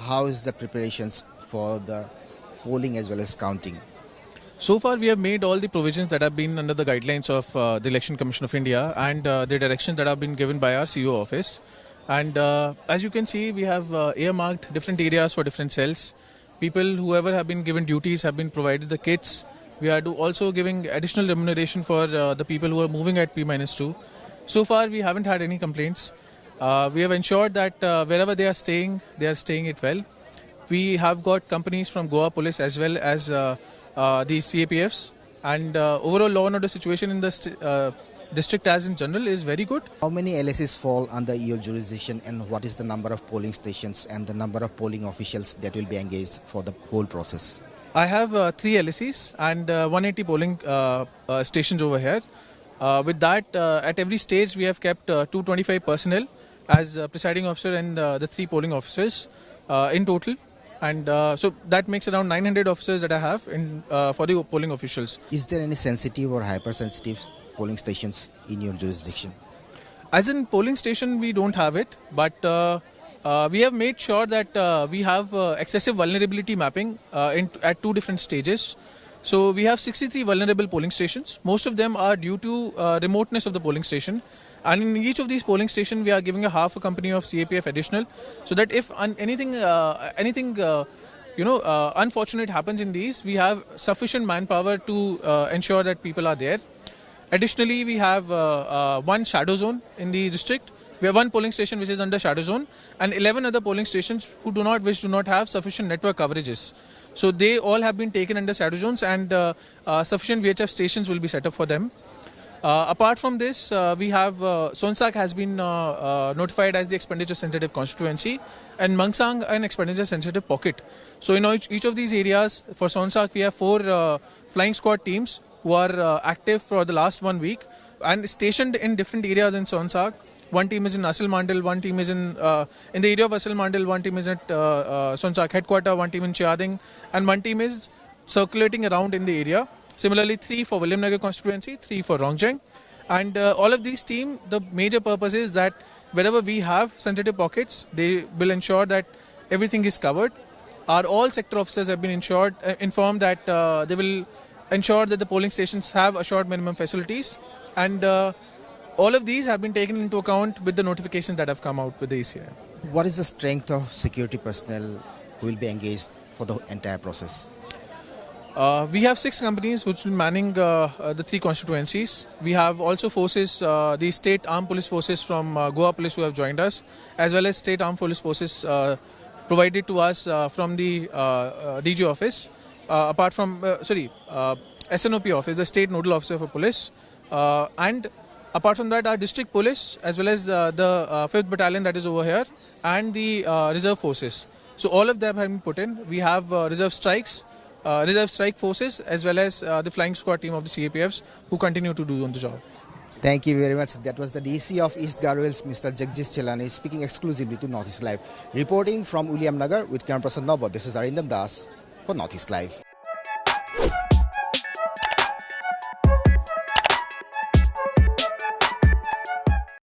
how is the preparations for the polling as well as counting? So far, we have made all the provisions that have been under the guidelines of the Election Commission of India and the directions that have been given by our CEO office. And as you can see, we have earmarked different areas for different cells. People, whoever have been given duties, have been provided the kits. We are also giving additional remuneration for the people who are moving at P-2. So far, we haven't had any complaints. We have ensured that wherever they are staying it well. We have got companies from Goa Police as well as the CAPFs, and overall law and order situation in the district as in general is very good. How many LSs fall under your jurisdiction, and what is the number of polling stations and the number of polling officials that will be engaged for the whole process? I have 3 LSEs and 180 polling stations over here. With that, at every stage we have kept 225 personnel as presiding officer and the 3 polling officers in total. And so that makes around 900 officers that I have for the polling officials. Is there any sensitive or hypersensitive polling stations in your jurisdiction? As in polling station, we don't have it, but we have made sure that we have excessive vulnerability mapping at 2 different stages. So we have 63 vulnerable polling stations. Most of them are due to remoteness of the polling station. And in each of these polling stations, we are giving a half a company of CAPF additional, so that if anything unfortunate happens in these, we have sufficient manpower to ensure that people are there. Additionally, we have 1 shadow zone in the district. We have 1 polling station which is under shadow zone, and 11 other polling stations who do not have sufficient network coverages. So they all have been taken under shadow zones, and sufficient VHF stations will be set up for them. Apart from this, we have 𝗠𝗘𝗚𝗪𝗧 has been notified as the expenditure sensitive constituency, and Mangsang an expenditure sensitive pocket. So in each of these areas, for 𝗠𝗘𝗚𝗪𝗧, we have 4 flying squad teams who are active for the last 1 week and stationed in different areas in 𝗠𝗘𝗪𝗧. 1 team is in 𝗟𝗜𝗩𝗘, 1 team is in the area of 𝗟𝗜𝗩𝗘, 1 team is at 𝗠𝗘𝗪𝗧 headquarters, 1 team in 𝗟𝗜𝗩𝗘, and 1 team is circulating around in the area. Similarly, 3 for Williamnagar constituency, 3 for Rongjeng. And all of these teams, the major purpose is that wherever we have sensitive pockets, they will ensure that everything is covered. Our all sector officers have been informed that they will ensure that the polling stations have assured minimum facilities. And all of these have been taken into account with the notifications that have come out with the ECI. What is the strength of security personnel who will be engaged for the entire process? We have 6 companies which will be manning the 3 constituencies. We have also forces, the state armed police forces from Goa Police who have joined us, as well as state armed police forces provided to us from the DG office, apart from, SNOP office, the state nodal officer for police. And apart from that, our district police, as well as the 5th battalion that is over here, and the reserve forces. So all of them have been put in. We have reserve strike forces, as well as the flying squad team of the CAPFs who continue to do on the job. Thank you very much. That was the DC of East Garo Hills, Mr. Jagdish Chelani, speaking exclusively to Northeast Live. Reporting from Williamnagar with camera person Nobot, this is 𝗟𝗜𝗩𝗘 Das for Northeast Live.